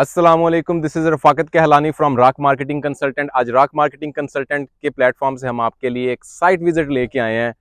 अस्सलाम वालेकुम, this is Rafaqat Kahlani from Raak marketing consultant. आज राक मार्केटिंग कंसल्टेंट के प्लेटफॉर्म से हम आपके लिए एक साइट विजिट लेके आए हैं,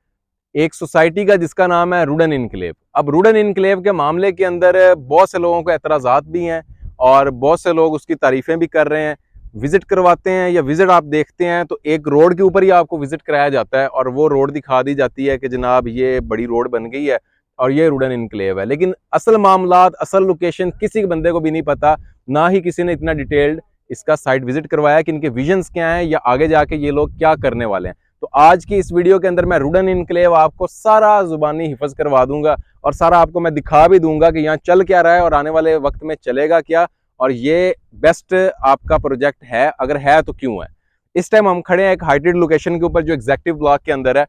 एक सोसाइटी का जिसका नाम है रुडन इनक्लेव। अब रुडन इनक्लेव के मामले के अंदर बहुत से लोगों को एतराज़ात भी हैं और बहुत से लोग उसकी तारीफ़ें भी कर रहे हैं। विजिट करवाते हैं या विजिट आप देखते हैं तो एक रोड के ऊपर ही आपको विजिट कराया जाता है और वो रोड दिखा दी जाती है कि जनाब ये बड़ी रोड बन गई है और ये रुडन इनक्लेव है। लेकिन असल मामलात, असल लोकेशन किसी के बंदे को भी नहीं पता, ना ही किसी ने इतना डिटेल्ड इसका साइट विजिट करवाया कि इनके विजन्स क्या हैं या आगे जाके ये लोग क्या करने वाले हैं। तो आज की इस वीडियो के अंदर मैं रुडन इनक्लेव आपको सारा जुबानी हिफज करवा दूंगा और सारा आपको मैं दिखा भी दूंगा कि यहाँ चल क्या रहा है और आने वाले वक्त में चलेगा क्या, और ये बेस्ट आपका प्रोजेक्ट है, अगर है तो क्यों है। इस टाइम हम खड़े हैं एक हाइटेड लोकेशन के ऊपर जो एग्जेक्टिव ब्लॉक के अंदर है।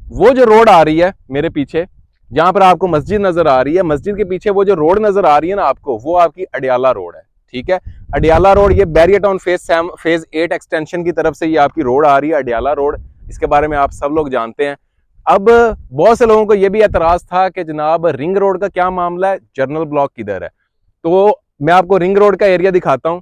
वो जो रोड आ रही है मेरे पीछे, जहां पर आपको मस्जिद नजर आ रही है, मस्जिद के पीछे वो जो रोड नजर आ रही है ना आपको, वो आपकी अडियाला रोड है। ठीक है, अडियाला रोड, ये बैरियर टाउन फेज 8 एक्सटेंशन की तरफ से ये आपकी रोड आ रही है, अडियाला रोड। इसके बारे में आप सब लोग जानते हैं। अब बहुत से लोगों को यह भी एतराज था कि जनाब रिंग रोड का क्या मामला है, जर्नल ब्लॉक किधर है। तो मैं आपको रिंग रोड का एरिया दिखाता हूं,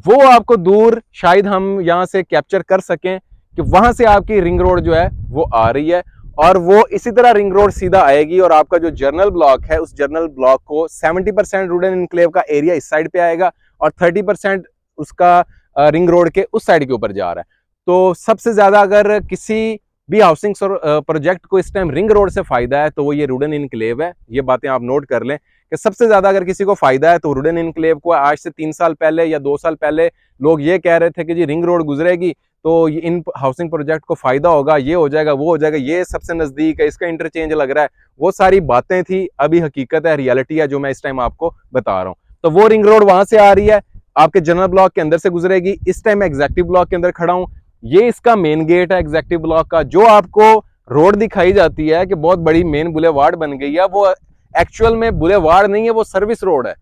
वो आपको दूर शायद हम यहां से कैप्चर कर सकें कि वहां से आपकी रिंग रोड जो है वो आ रही है और वो इसी तरह रिंग रोड सीधा आएगी और आपका जो जर्नल ब्लॉक है उस जर्नल ब्लॉक को 70% रुडन इनक्लेव का एरिया इस साइड पे आएगा और 30% उसका रिंग रोड के उस साइड के ऊपर जा रहा है। तो सबसे ज्यादा अगर किसी भी हाउसिंग प्रोजेक्ट को इस टाइम रिंग रोड से फायदा है तो वो ये रुडन इनक्लेव है। ये बातें आप नोट कर लें कि सबसे ज्यादा अगर किसी को फायदा है तो रुडन इनक्लेव को। आज से 3 साल पहले या 2 साल पहले लोग ये कह रहे थे कि जी रिंग रोड गुजरेगी तो इन हाउसिंग प्रोजेक्ट को फायदा होगा, ये हो जाएगा, वो हो जाएगा, ये सबसे नजदीक है, इसका इंटरचेंज लग रहा है। वो सारी बातें थी, अभी हकीकत है, रियलिटी है जो मैं इस टाइम आपको बता रहा हूँ। तो वो रिंग रोड वहां से आ रही है, आपके जनरल ब्लॉक के अंदर से गुजरेगी। इस टाइम मैं एग्जेक्टिव ब्लॉक के अंदर खड़ा हूं, ये इसका मेन गेट है एग्जेक्टिव ब्लॉक का। जो आपको रोड दिखाई जाती है कि बहुत बड़ी मेन बुलेवार्ड बन गई है, वो एक्चुअल में बुलेवार्ड नहीं है, वो सर्विस रोड है।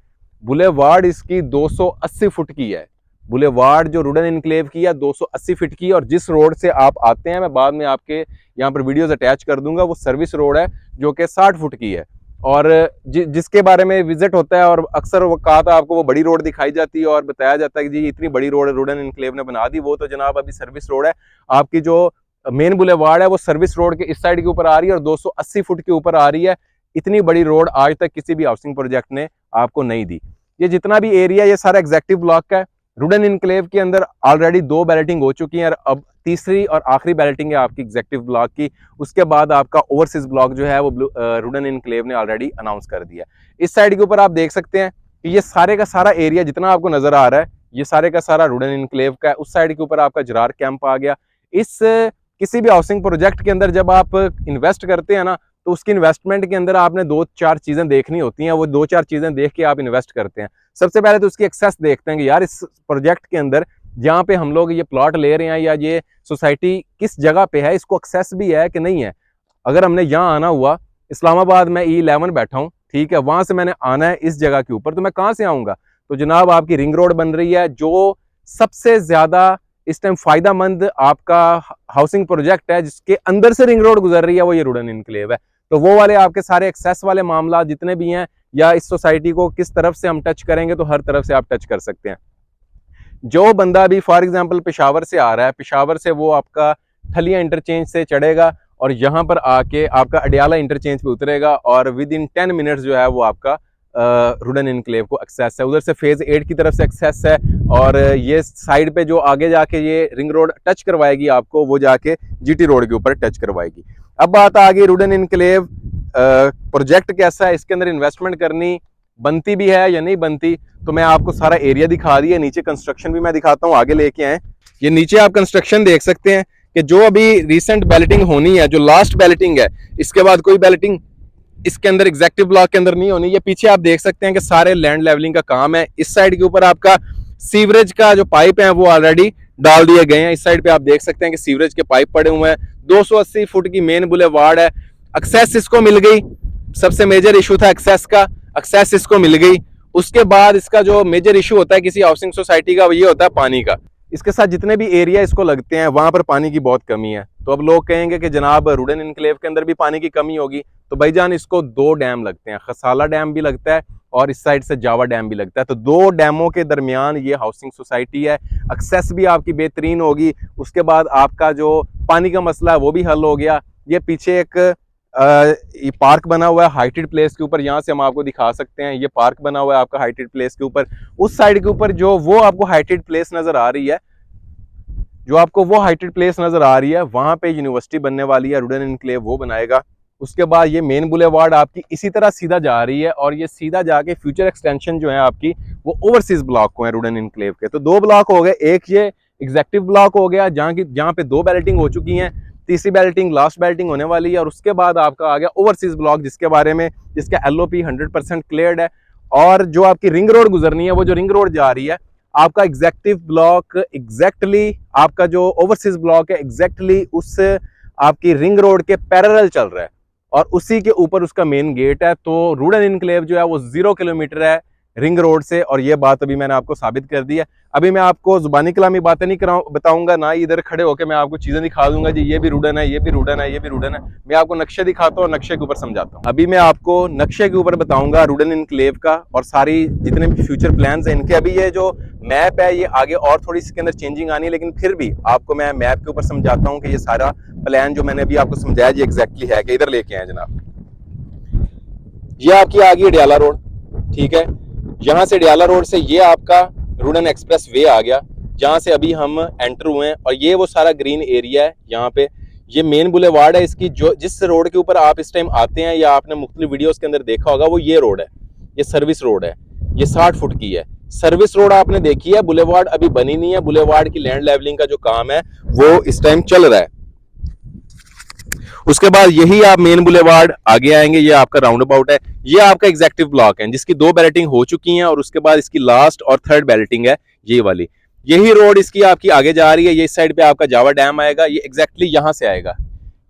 बुलेवार्ड इसकी 280 फुट की है। बुलेवार्ड जो रुडन इनक्लेव की है 280 फीट की, और जिस रोड से आप आते हैं, मैं बाद में आपके यहाँ पर वीडियोस अटैच कर दूंगा, वो सर्विस रोड है जो कि 60 फुट की है। और जिसके बारे में विजिट होता है और अक्सर वो कहा था आपको, वो बड़ी रोड दिखाई जाती है और बताया जाता है कि जी इतनी बड़ी रोड रुडन इनक्लेव ने बना दी। वो तो जनाब अभी सर्विस रोड है। आपकी जो मेन बुलेवार्ड है वो सर्विस रोड के इस साइड के ऊपर आ रही है और 280 फुट के ऊपर आ रही है। इतनी बड़ी रोड आज तक किसी भी हाउसिंग प्रोजेक्ट ने आपको नहीं दी। ये जितना भी एरिया, ये सारा एग्जेक्टिव ब्लॉक का है। रुडन इनक्लेव के अंदर ऑलरेडी 2 बैलेटिंग हो चुकी है और अब तीसरी और आखिरी बैलेटिंग है आपकी एग्जेक्टिव ब्लॉक की। उसके बाद आपका ओवरसीज ब्लॉक जो है वो रुडन इनक्लेव ने ऑलरेडी अनाउंस कर दिया। इस साइड के ऊपर आप देख सकते हैं कि ये सारे का सारा एरिया जितना आपको नजर आ रहा है, ये सारे का सारा रुडन इनक्लेव का है। उस साइड के ऊपर आपका जरार कैंप आ गया। इस किसी भी हाउसिंग प्रोजेक्ट के अंदर जब आप इन्वेस्ट करते हैं ना, तो उसकी इन्वेस्टमेंट के अंदर आपने 2-4 चीजें देखनी होती हैं। वो 2-4 चीजें देख के आप इन्वेस्ट करते हैं। सबसे पहले तो उसकी एक्सेस देखते हैं कि यार इस प्रोजेक्ट के अंदर जहाँ पे हम लोग ये प्लॉट ले रहे हैं या ये सोसाइटी किस जगह पे है, इसको एक्सेस भी है कि नहीं है। अगर हमने यहाँ आना हुआ, इस्लामाबाद में E11 बैठा हूँ, ठीक है, वहां से मैंने आना है इस जगह के ऊपर, तो मैं कहाँ से आऊंगा? तो जनाब आपकी रिंग रोड बन रही है, जो सबसे ज्यादा इस टाइम फायदेमंद आपका हाउसिंग प्रोजेक्ट है, जिसके अंदर से रिंग रोड गुजर रही है, वो ये रुडन इनक्लेव है। तो वो वाले आपके सारे एक्सेस वाले मामला जितने भी हैं, या इस सोसाइटी को किस तरफ से हम टच करेंगे, तो हर तरफ से आप टच कर सकते हैं। जो बंदा भी फॉर एग्जांपल पेशावर से आ रहा है, पेशावर से वो आपका ठलिया इंटरचेंज से चढ़ेगा और यहाँ पर आके आपका अडियाला इंटरचेंज पे उतरेगा और विद इन 10 मिनट्स जो है वो आपका रुडन इनक्लेव को एक्सेस है। उधर से फेज 8 की तरफ से एक्सेस है और ये साइड पे जो आगे जाके ये रिंग रोड टच करवाएगी आपको, वो जाके जीटी रोड के ऊपर टच करवाएगी। अब बात आ गई रुडन इनक्लेव प्रोजेक्ट कैसा है, इसके अंदर इन्वेस्टमेंट करनी बनती भी है या नहीं बनती। तो मैं आपको सारा एरिया दिखा दिया, नीचे कंस्ट्रक्शन भी मैं दिखाता हूँ, आगे लेके आए। ये नीचे आप कंस्ट्रक्शन देख सकते हैं कि जो अभी रिसेंट बैलेटिंग होनी है, जो लास्ट बैलेटिंग है, इसके बाद कोई बैलेटिंग इसके अंदर एग्जेक्टिव ब्लॉक के अंदर नहीं होनी। ये पीछे आप देख सकते हैं कि सारे लैंड लेवलिंग का काम है। इस साइड के ऊपर आपका सीवरेज का जो पाइप है वो ऑलरेडी डाल दिए गए हैं। इस साइड पे आप देख सकते हैं कि सीवरेज के पाइप पड़े हुए हैं। 280 फुट की मेन बुलेवार्ड है। एक्सेस इसको मिल गई, सबसे मेजर इशू था एक्सेस का, एक्सेस इसको मिल गई। उसके बाद इसका जो मेजर इशू होता है किसी हाउसिंग सोसाइटी का, वो ये होता है पानी का। इसके साथ जितने भी एरिया इसको लगते हैं वहां पर पानी की बहुत कमी है। तो अब लोग कहेंगे कि जनाब रुडन इनक्लेव के अंदर भी पानी की कमी होगी, तो भाईजान इसको 2 डैम लगते हैं, खसाला डैम भी लगता है और इस साइड से जावा डैम भी लगता है। तो दो डैमों के दरमियान ये हाउसिंग सोसाइटी है। एक्सेस भी आपकी बेहतरीन होगी। उसके बाद आपका जो पानी का मसला है वो भी हल हो गया। ये पीछे एक ये पार्क बना हुआ है हाइटेड प्लेस के ऊपर, यहाँ से हम आपको दिखा सकते हैं। ये पार्क बना हुआ है आपका हाइटेड प्लेस के ऊपर। उस साइड के ऊपर जो वो आपको हाइटेड प्लेस नजर आ रही है, जो आपको वो हाइटेड प्लेस नजर आ रही है, वहां पे यूनिवर्सिटी बनने वाली है, रुडन इनक्लेव वो बनाएगा। उसके बाद ये मेन बुलेवार्ड आपकी इसी तरह सीधा जा रही है और ये सीधा जाके फ्यूचर एक्सटेंशन जो है आपकी वो ओवरसीज ब्लॉक को है रुडन इनक्लेव के। तो दो ब्लॉक हो गए, एक ये एग्जेक्टिव ब्लॉक हो गया जहाँ पे दो बैलेटिंग हो चुकी हैं, तीसरी बैलेटिंग लास्ट बैलेटिंग होने वाली है। और उसके बाद आपका आ गया ओवरसीज ब्लॉक जिसका LOP 100% क्लियर्ड है। और जो आपकी रिंग रोड गुजरनी है, वो जो रिंग रोड जा रही है आपका एग्जेक्टिव ब्लॉक एग्जैक्टली आपका जो ओवरसीज ब्लॉक है एग्जैक्टली उस आपकी रिंग रोड के पैरेलल चल रहा है और उसी के ऊपर उसका मेन गेट है। तो रुडन इनक्लेव जो है वो 0 किलोमीटर है रिंग रोड से, और ये बात अभी मैंने आपको साबित कर दी है। अभी मैं आपको जुबानी कलामी बातें नहीं बताऊंगा, ना इधर खड़े होकर मैं आपको चीजें दिखा दूंगा जी ये भी रुडन है, ये भी रुडन है, ये भी रुडन है। मैं आपको नक्शे दिखाता हूँ, नक्शे के ऊपर समझाता हूँ। अभी मैं आपको नक्शे के ऊपर बताऊंगा रुडन इनक्लेव का और सारी जितने भी फ्यूचर प्लान्स हैं इनके। अभी ये जो मैप है ये आगे और थोड़ी इसके अंदर चेंजिंग आनी है, लेकिन फिर भी आपको मैं मैप के ऊपर समझाता हूँ कि ये सारा प्लान जो मैंने अभी आपको समझाया ये एग्जैक्टली है कि इधर लेके आए जनाब। ये आपकी आ गई डियाला रोड, ठीक है। यहाँ से डियाला रोड से ये आपका रुडन एक्सप्रेस वे आ गया जहाँ से अभी हम एंटर हुए हैं। और ये वो सारा ग्रीन एरिया है यहाँ पे। ये मेन बुलेवार्ड है इसकी, जो जिस रोड के ऊपर आप इस टाइम आते हैं या आपने मुख्तलिफ वीडियोस के अंदर देखा होगा वो ये रोड है, ये सर्विस रोड है, ये 60 फुट की है सर्विस रोड आपने देखी है। बुलेवार्ड अभी बनी नहीं है, बुलेवार्ड की लैंड लेवलिंग का जो काम है वो इस टाइम चल रहा है। उसके बाद यही आप मेन बुलेवार्ड आगे आएंगे, ये आपका राउंड अबाउट है। ये आपका एग्जेक्टिव ब्लॉक है जिसकी 2 बैलेटिंग हो चुकी हैं और उसके बाद इसकी लास्ट और 3rd बैलेटिंग है ये वाली। यही रोड इसकी आपकी आगे जा रही है। ये इस साइड पे आपका जावा डैम आएगा, ये एग्जैक्टली यहां से आएगा।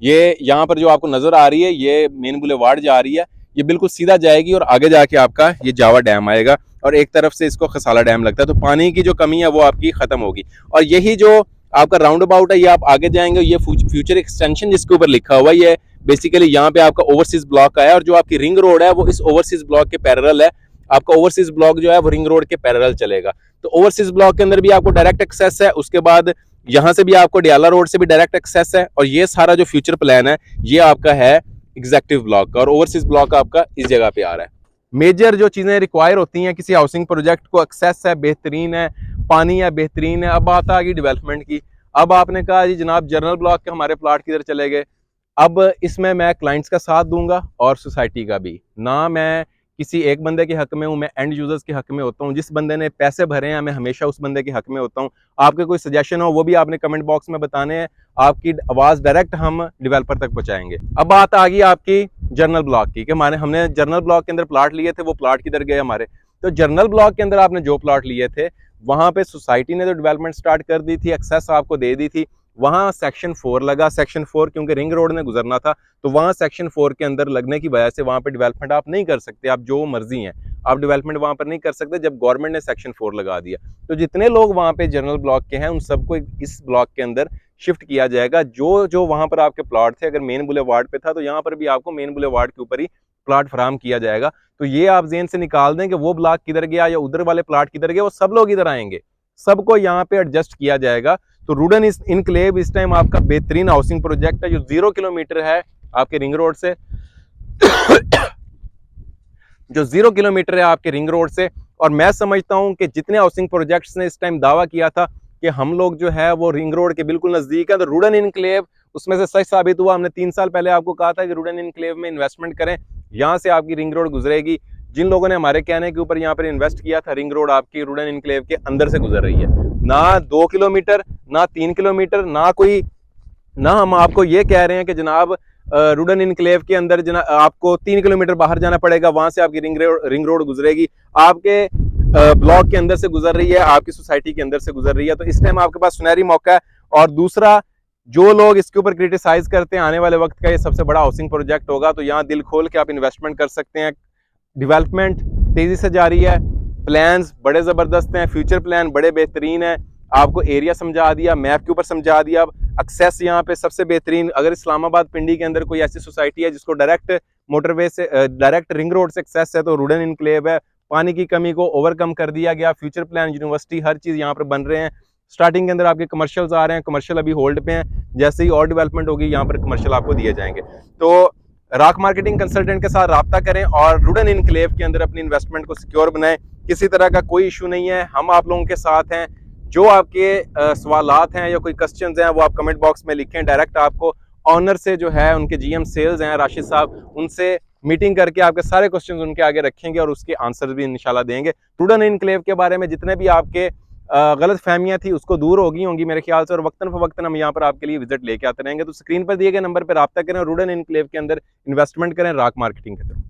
ये यहाँ पर जो आपको नजर आ रही है ये मेन बुलेवार्ड जा रही है, ये बिल्कुल सीधा जाएगी और आगे जाके आपका ये जावा डैम आएगा और एक तरफ से इसको खसाला डैम लगता है। तो पानी की जो कमी है वो आपकी खत्म होगी। और यही जो आपका राउंड अबाउट है ये आप आगे जाएंगे, ये फ्यूचर एक्सटेंशन जिसके ऊपर लिखा हुआ है ये बेसिकली यहाँ पे आपका ओवरसीज ब्लॉक का है। और जो आपकी रिंग रोड है वो इस ओवरसीज ब्लॉक के पैरेलल है। आपका ओवरसीज ब्लॉक जो है वो रिंग रोड के पैरेलल चलेगा। तो ओवरसीज ब्लॉक के अंदर भी आपको डायरेक्ट एक्सेस है। उसके बाद यहाँ से भी आपको डियाला रोड से भी डायरेक्ट एक्सेस है। और ये सारा जो फ्यूचर प्लान है ये आपका है एग्जेक्टिव ब्लॉक का और ओवरसीज ब्लॉक आपका इस जगह पे आ रहा है। मेजर जो चीजें रिक्वायर होती हैं किसी हाउसिंग प्रोजेक्ट को, एक्सेस है बेहतरीन है, पानी है बेहतरीन है। अब बात आ गई डेवलपमेंट की। अब आपने कहा जी जनाब जनरल ब्लॉक के हमारे प्लाट किधर चले गए। अब इसमें मैं क्लाइंट्स का साथ दूंगा और सोसाइटी का भी। ना मैं किसी एक बंदे के हक में हूँ, मैं एंड यूजर्स के हक में होता हूँ। जिस बंदे ने पैसे भरे हैं मैं हमेशा उस बंदे के हक में होता हूँ। आपके कोई सजेशन हो वो भी आपने कमेंट बॉक्स में बताने हैं, आपकी आवाज़ डायरेक्ट हम डेवलपर तक पहुँचाएंगे। अब बात आ गई आपकी जर्नल ब्लॉक की कि हमने जर्नल ब्लॉक के अंदर प्लाट लिए थे, वो प्लाट किधर गए हमारे। तो जर्नल ब्लॉक के अंदर आपने जो प्लाट लिए थे वहाँ पे सोसाइटी ने तो डेवलपमेंट स्टार्ट कर दी थी, एक्सेस आपको दे दी थी। वहाँ सेक्शन 4 लगा। सेक्शन 4 क्योंकि रिंग रोड ने गुजरना था तो वहाँ सेक्शन 4 के अंदर लगने की वजह से वहाँ पे डेवलपमेंट आप नहीं कर सकते। आप जो मर्जी हैं आप डेवलपमेंट वहाँ पर नहीं कर सकते जब गवर्नमेंट ने सेक्शन 4 लगा दिया। तो जितने लोग वहाँ पे जनरल ब्लॉक के हैं उन सबको इस ब्लॉक के अंदर शिफ्ट किया जाएगा। जो वहाँ पर आपके प्लॉट थे, अगर मेन बुलेवार्ड पे था तो यहाँ पर भी आपको मेन बुलेवार्ड के ऊपर ही प्लाट फराम किया जाएगा। तो ये आप जेन से निकाल दें कि वो ब्लॉक किधर गया या उधर वाले प्लाट किधर गए, वो सब लोग इधर आएंगे, सबको यहाँ पे एडजस्ट किया जाएगा। तो रुडन इनक्लेव इस टाइम आपका बेहतरीन हाउसिंग प्रोजेक्ट है जो 0 किलोमीटर है आपके रिंग रोड से जो 0 किलोमीटर है आपके रिंग रोड से। और मैं समझता हूं कि जितने हाउसिंग प्रोजेक्ट्स ने इस टाइम दावा किया था कि हम लोग जो है वो रिंग रोड के बिल्कुल नजदीक है, तो रुडन इनक्लेव उसमें से सच साबित हुआ। हमने 3 साल पहले आपको कहा था कि रुडन इनक्लेव में इन्वेस्टमेंट करें, यहाँ से आपकी रिंग रोड गुजरेगी। जिन लोगों ने हमारे कहने के ऊपर यहाँ पर इन्वेस्ट किया था, रिंग रोड आपकी रुडन इनक्लेव के अंदर से गुजर रही है। ना 2 किलोमीटर, ना 3 किलोमीटर, ना हम आपको ये कह रहे हैं कि जनाब रुडन इनक्लेव के अंदर आपको 3 किलोमीटर बाहर जाना पड़ेगा, वहां से आपकी रिंग रोड गुजरेगी। आपके ब्लॉक के अंदर से गुजर रही है, आपकी सोसाइटी के अंदर से गुजर रही है। तो इस टाइम आपके पास सुनहरी मौका है। और दूसरा, जो लोग इसके ऊपर क्रिटिसाइज करते हैं आने वाले वक्त का ये सबसे बड़ा हाउसिंग प्रोजेक्ट होगा, तो यहाँ दिल खोल के आप इन्वेस्टमेंट कर सकते हैं। डेवलपमेंट तेजी से जारी है, प्लान्स बड़े जबरदस्त हैं, फ्यूचर प्लान बड़े बेहतरीन है। आपको एरिया समझा दिया, मैप के ऊपर समझा दिया। एक्सेस यहाँ पे सबसे बेहतरीन, अगर इस्लामाबाद पिंडी के अंदर कोई ऐसी सोसाइटी है जिसको डायरेक्ट मोटरवे से डायरेक्ट रिंग रोड से एक्सेस है तो रुडन इनक्लेव है। पानी की कमी को ओवरकम कर दिया गया। फ्यूचर प्लान, यूनिवर्सिटी, हर चीज़ यहाँ पर बन रहे हैं। स्टार्टिंग के अंदर आपके कमर्शियल्स आ रहे हैं, कमर्शियल अभी होल्ड पे हैं, जैसे ही और डेवलपमेंट होगी यहाँ पर कमर्शियल आपको दिए जाएंगे। तो रॉक मार्केटिंग कंसल्टेंट के साथ रब्ता करें और रुडन इनक्लेव के अंदर अपनी इन्वेस्टमेंट को सिक्योर बनाएं। किसी तरह का कोई इशू नहीं है, हम आप लोगों के साथ हैं। जो आपके सवालात हैं या कोई क्वेश्चंस हैं वो आप कमेंट बॉक्स में लिखें। डायरेक्ट आपको ऑनर से जो है, उनके जीएम सेल्स हैं राशिद साहब, उनसे मीटिंग करके आपके सारे क्वेश्चंस उनके आगे रखेंगे और उसके आंसर भी इंशाल्लाह देंगे। रुडन इनक्लेव के बारे में जितने भी आपके गलत फहमियां थी उसको दूर होंगी मेरे ख्याल से, और वक्तन फवक्तन हम यहाँ पर आपके लिए विजिट लेके आते रहेंगे। तो स्क्रीन पर दिए गए नंबर पर रब्ता करें और रुडन इनक्लेव के अंदर इन्वेस्टमेंट करें रॉक मार्केटिंग के थ्रू।